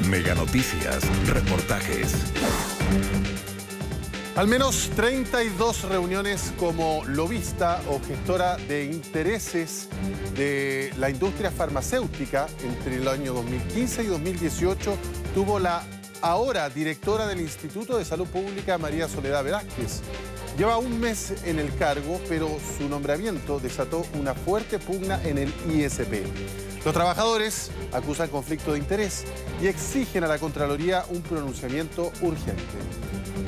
Mega Noticias, reportajes. Al menos 32 reuniones como lobista o gestora de intereses de la industria farmacéutica entre el año 2015 y 2018 tuvo la ahora directora del Instituto de Salud Pública, María Soledad Velázquez. Lleva un mes en el cargo, pero su nombramiento desató una fuerte pugna en el ISP. Los trabajadores acusan conflicto de interés y exigen a la Contraloría un pronunciamiento urgente.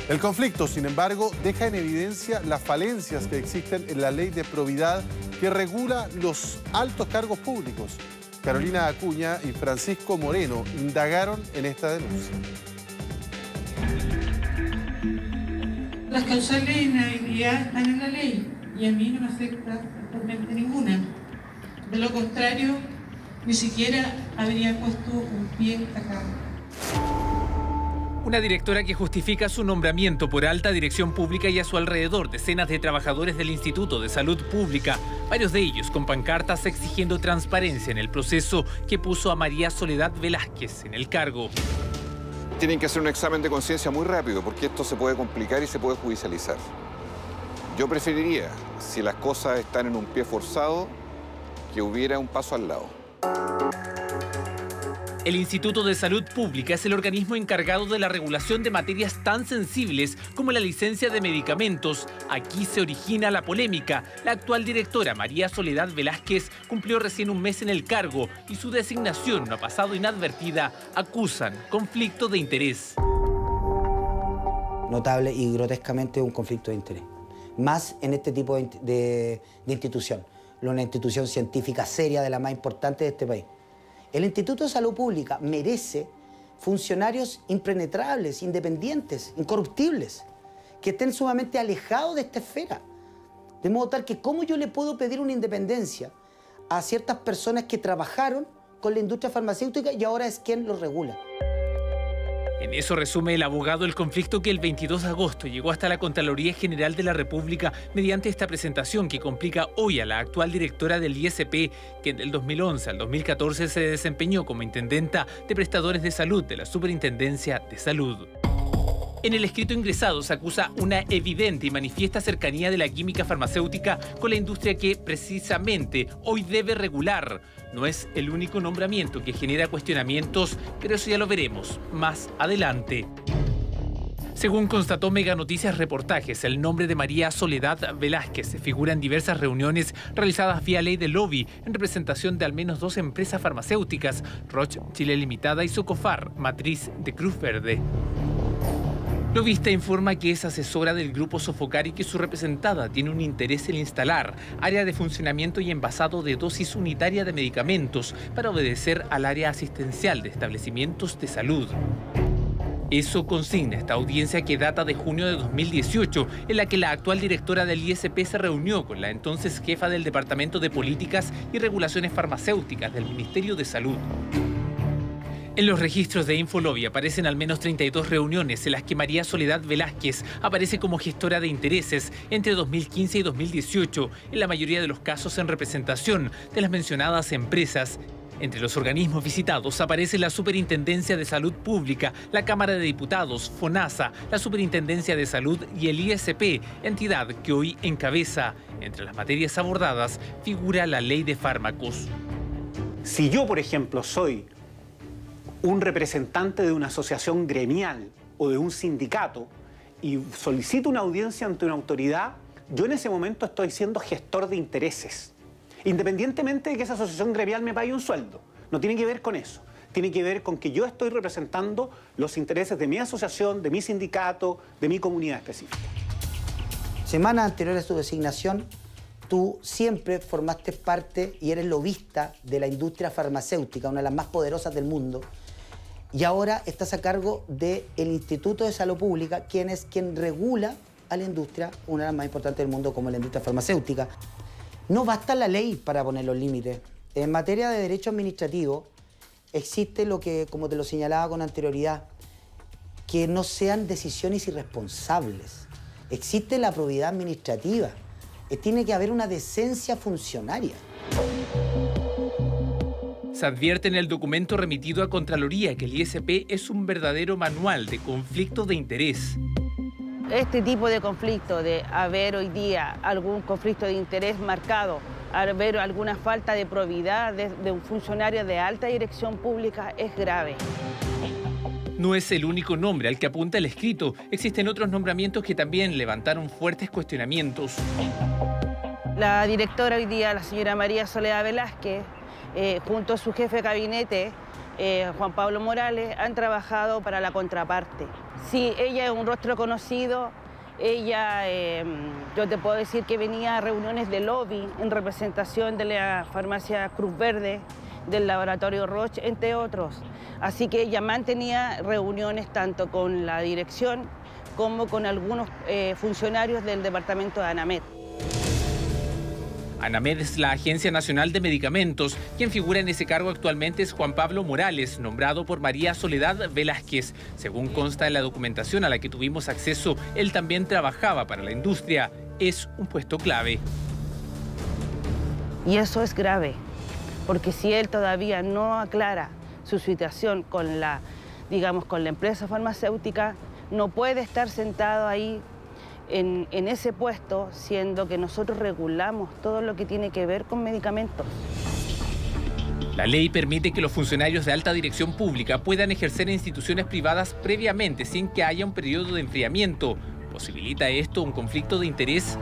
El conflicto, sin embargo, deja en evidencia las falencias que existen en la ley de probidad que regula los altos cargos públicos. Carolina Acuña y Francisco Moreno indagaron en esta denuncia. Las causales de inhabilidad están en la ley y a mí no me afecta actualmente ninguna. De lo contrario, ni siquiera habría puesto un pie acá. Una directora que justifica su nombramiento por alta dirección pública y a su alrededor decenas de trabajadores del Instituto de Salud Pública, varios de ellos con pancartas exigiendo transparencia en el proceso que puso a María Soledad Velázquez en el cargo. Tienen que hacer un examen de conciencia muy rápido porque esto se puede complicar y se puede judicializar. Yo preferiría, si las cosas están en un pie forzado, que hubiera un paso al lado. El Instituto de Salud Pública es el organismo encargado de la regulación de materias tan sensibles como la licencia de medicamentos. Aquí se origina la polémica. La actual directora, María Soledad Velázquez, cumplió recién un mes en el cargo y su designación no ha pasado inadvertida. Acusan conflicto de interés. Notable y grotescamente un conflicto de interés. Más en este tipo de institución. Una institución científica seria, de la más importante de este país. El Instituto de Salud Pública merece funcionarios impenetrables, independientes, incorruptibles, que estén sumamente alejados de esta esfera. De modo tal que cómo yo le puedo pedir una independencia a ciertas personas que trabajaron con la industria farmacéutica y ahora es quien lo regula. En eso resume el abogado el conflicto que el 22 de agosto llegó hasta la Contraloría General de la República mediante esta presentación que complica hoy a la actual directora del ISP, que del 2011 al 2014 se desempeñó como intendenta de prestadores de salud de la Superintendencia de Salud. En el escrito ingresado se acusa una evidente y manifiesta cercanía de la química farmacéutica con la industria que precisamente hoy debe regular. No es el único nombramiento que genera cuestionamientos, pero eso ya lo veremos más adelante. Según constató Mega Noticias Reportajes, el nombre de María Soledad Velázquez figura en diversas reuniones realizadas vía ley de lobby en representación de al menos 2 empresas farmacéuticas, Roche Chile Limitada y Socofar, matriz de Cruz Verde. Lobista informa que es asesora del grupo Sofocar y que su representada tiene un interés en instalar área de funcionamiento y envasado de dosis unitaria de medicamentos para obedecer al área asistencial de establecimientos de salud. Eso consigna esta audiencia que data de junio de 2018, en la que la actual directora del ISP se reunió con la entonces jefa del Departamento de Políticas y Regulaciones Farmacéuticas del Ministerio de Salud. En los registros de Infolobby aparecen al menos 32 reuniones en las que María Soledad Velázquez aparece como gestora de intereses entre 2015 y 2018, en la mayoría de los casos en representación de las mencionadas empresas. Entre los organismos visitados aparece la Superintendencia de Salud Pública, la Cámara de Diputados, FONASA, la Superintendencia de Salud y el ISP, entidad que hoy encabeza. Entre las materias abordadas figura la Ley de Fármacos. Si yo, por ejemplo, soy un representante de una asociación gremial o de un sindicato y solicito una audiencia ante una autoridad, yo en ese momento estoy siendo gestor de intereses. Independientemente de que esa asociación gremial me pague un sueldo. No tiene que ver con eso. Tiene que ver con que yo estoy representando los intereses de mi asociación, de mi sindicato, de mi comunidad específica. Semanas anteriores a tu designación, tú siempre formaste parte y eres lobista de la industria farmacéutica, una de las más poderosas del mundo. Y ahora estás a cargo del Instituto de Salud Pública, quien regula a la industria, una de las más importantes del mundo como la industria farmacéutica. No basta la ley para poner los límites. En materia de derecho administrativo existe lo que, como te lo señalaba con anterioridad, que no sean decisiones irresponsables. Existe la probidad administrativa. Tiene que haber una decencia funcionaria. Se advierte en el documento remitido a Contraloría que el ISP es un verdadero manual de conflicto de interés. Este tipo de conflicto, de haber hoy día algún conflicto de interés marcado, haber alguna falta de probidad de un funcionario de alta dirección pública, es grave. No es el único nombre al que apunta el escrito. Existen otros nombramientos que también levantaron fuertes cuestionamientos. La directora hoy día, la señora María Soledad Velázquez, junto a su jefe de gabinete, Juan Pablo Morales, han trabajado para la contraparte. Sí, ella es un rostro conocido. Ella, yo te puedo decir que venía a reuniones de lobby en representación de la farmacia Cruz Verde, del laboratorio Roche, entre otros. Así que ella mantenía reuniones tanto con la dirección como con algunos funcionarios del departamento de ANAMED. ANAMED es la Agencia Nacional de Medicamentos. Quien figura en ese cargo actualmente es Juan Pablo Morales, nombrado por María Soledad Velázquez. Según consta en la documentación a la que tuvimos acceso, él también trabajaba para la industria. Es un puesto clave. Y eso es grave, porque si él todavía no aclara su situación con la empresa farmacéutica, no puede estar sentado ahí en ese puesto, siendo que nosotros regulamos todo lo que tiene que ver con medicamentos. La ley permite que los funcionarios de alta dirección pública puedan ejercer en instituciones privadas previamente sin que haya un periodo de enfriamiento. ¿Posibilita esto un conflicto de interés?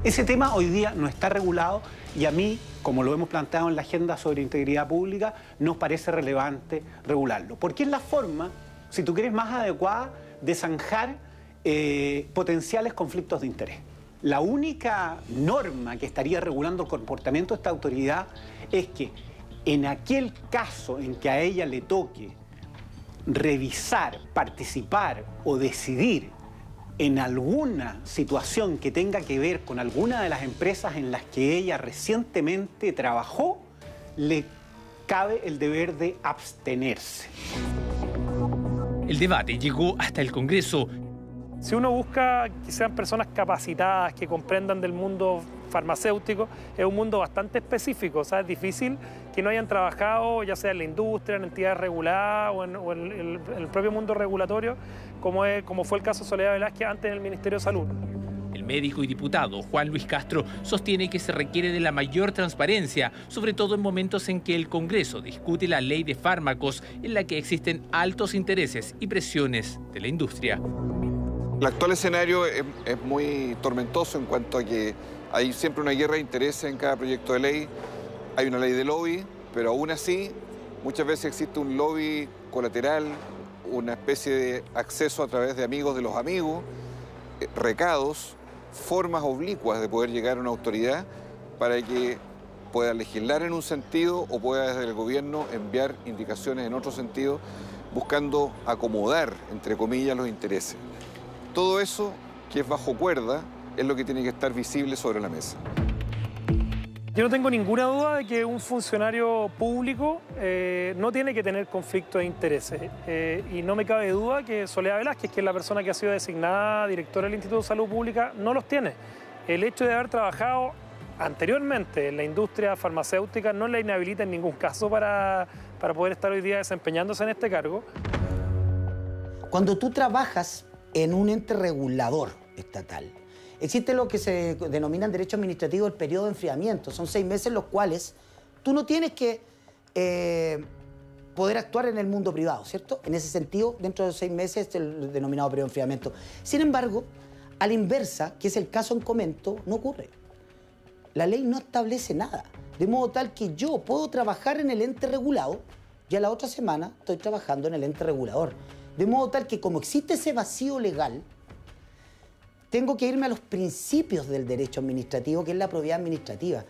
Ese tema hoy día no está regulado y a mí, como lo hemos planteado en la agenda sobre integridad pública, nos parece relevante regularlo. Porque es la forma, si tú quieres, más adecuada de zanjar potenciales conflictos de interés. La única norma que estaría regulando el comportamiento de esta autoridad es que en aquel caso en que a ella le toque revisar, participar o decidir en alguna situación que tenga que ver con alguna de las empresas en las que ella recientemente trabajó, le cabe el deber de abstenerse. El debate llegó hasta el Congreso. Si uno busca que sean personas capacitadas, que comprendan del mundo farmacéutico, es un mundo bastante específico. O sea, es difícil que no hayan trabajado, ya sea en la industria, en entidades reguladas o en el propio mundo regulatorio, como fue el caso de Soledad Velázquez antes en el Ministerio de Salud. El médico y diputado Juan Luis Castro sostiene que se requiere de la mayor transparencia, sobre todo en momentos en que el Congreso discute la ley de fármacos, en la que existen altos intereses y presiones de la industria. El actual escenario es muy tormentoso en cuanto a que hay siempre una guerra de intereses en cada proyecto de ley. Hay una ley de lobby, pero aún así muchas veces existe un lobby colateral, una especie de acceso a través de amigos de los amigos, recados, formas oblicuas de poder llegar a una autoridad para que pueda legislar en un sentido o pueda desde el gobierno enviar indicaciones en otro sentido, buscando acomodar, entre comillas, los intereses. Todo eso, que es bajo cuerda, es lo que tiene que estar visible sobre la mesa. Yo no tengo ninguna duda de que un funcionario público no tiene que tener conflicto de intereses. Y no me cabe duda que Soledad Velázquez, que es la persona que ha sido designada directora del Instituto de Salud Pública, no los tiene. El hecho de haber trabajado anteriormente en la industria farmacéutica no la inhabilita en ningún caso para poder estar hoy día desempeñándose en este cargo. Cuando tú trabajas en un ente regulador estatal, existe lo que se denomina en derecho administrativo el periodo de enfriamiento. Son 6 meses los cuales tú no tienes que poder actuar en el mundo privado, ¿cierto? En ese sentido, dentro de los 6 meses es el denominado periodo de enfriamiento. Sin embargo, a la inversa, que es el caso en comento, no ocurre. La ley no establece nada, de modo tal que yo puedo trabajar en el ente regulado y a la otra semana estoy trabajando en el ente regulador. De modo tal que como existe ese vacío legal, tengo que irme a los principios del derecho administrativo, que es la probidad administrativa.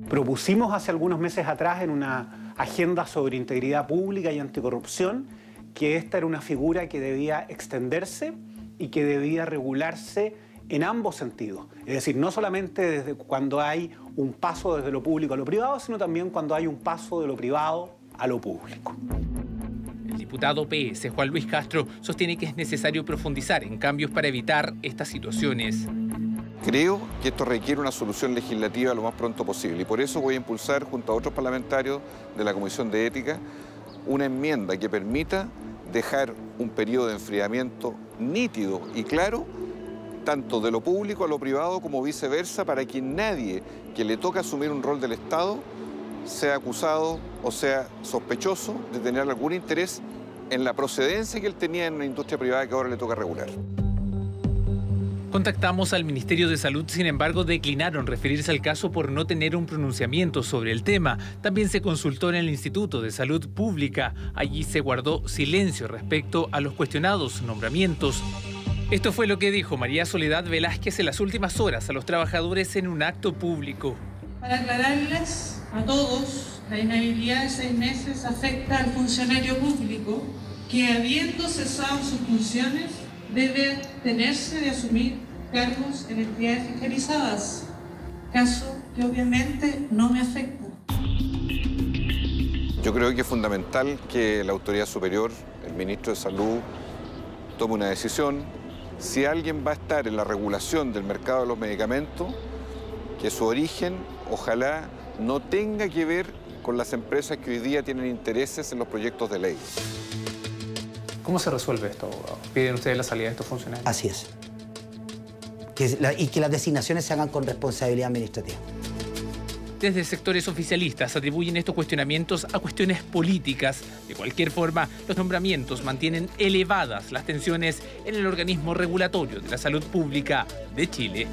Propusimos hace algunos meses atrás en una agenda sobre integridad pública y anticorrupción que esta era una figura que debía extenderse y que debía regularse en ambos sentidos. Es decir, no solamente desde cuando hay un paso desde lo público a lo privado, sino también cuando hay un paso de lo privado a lo público. El diputado PS, Juan Luis Castro, sostiene que es necesario profundizar en cambios para evitar estas situaciones. Creo que esto requiere una solución legislativa lo más pronto posible y por eso voy a impulsar junto a otros parlamentarios de la Comisión de Ética una enmienda que permita dejar un periodo de enfriamiento nítido y claro, tanto de lo público a lo privado como viceversa, para que nadie que le toque asumir un rol del Estado sea acusado o sea sospechoso de tener algún interés en la procedencia que él tenía en una industria privada que ahora le toca regular. Contactamos al Ministerio de Salud, sin embargo, declinaron referirse al caso por no tener un pronunciamiento sobre el tema. También se consultó en el Instituto de Salud Pública. Allí se guardó silencio respecto a los cuestionados nombramientos. Esto fue lo que dijo María Soledad Velázquez en las últimas horas a los trabajadores en un acto público. Para aclararles a todos, la inhabilidad de 6 meses afecta al funcionario público que, habiendo cesado sus funciones, debe abstenerse de asumir cargos en entidades fiscalizadas, caso que obviamente no me afecta. Yo creo que es fundamental que la autoridad superior, el ministro de Salud, tome una decisión. Si alguien va a estar en la regulación del mercado de los medicamentos, que su origen, ojalá, no tenga que ver con las empresas que hoy día tienen intereses en los proyectos de ley. ¿Cómo se resuelve esto, abogado? ¿Piden ustedes la salida de estos funcionarios? Así es. Y que las designaciones se hagan con responsabilidad administrativa. Desde sectores oficialistas atribuyen estos cuestionamientos a cuestiones políticas. De cualquier forma, los nombramientos mantienen elevadas las tensiones en el organismo regulatorio de la salud pública de Chile.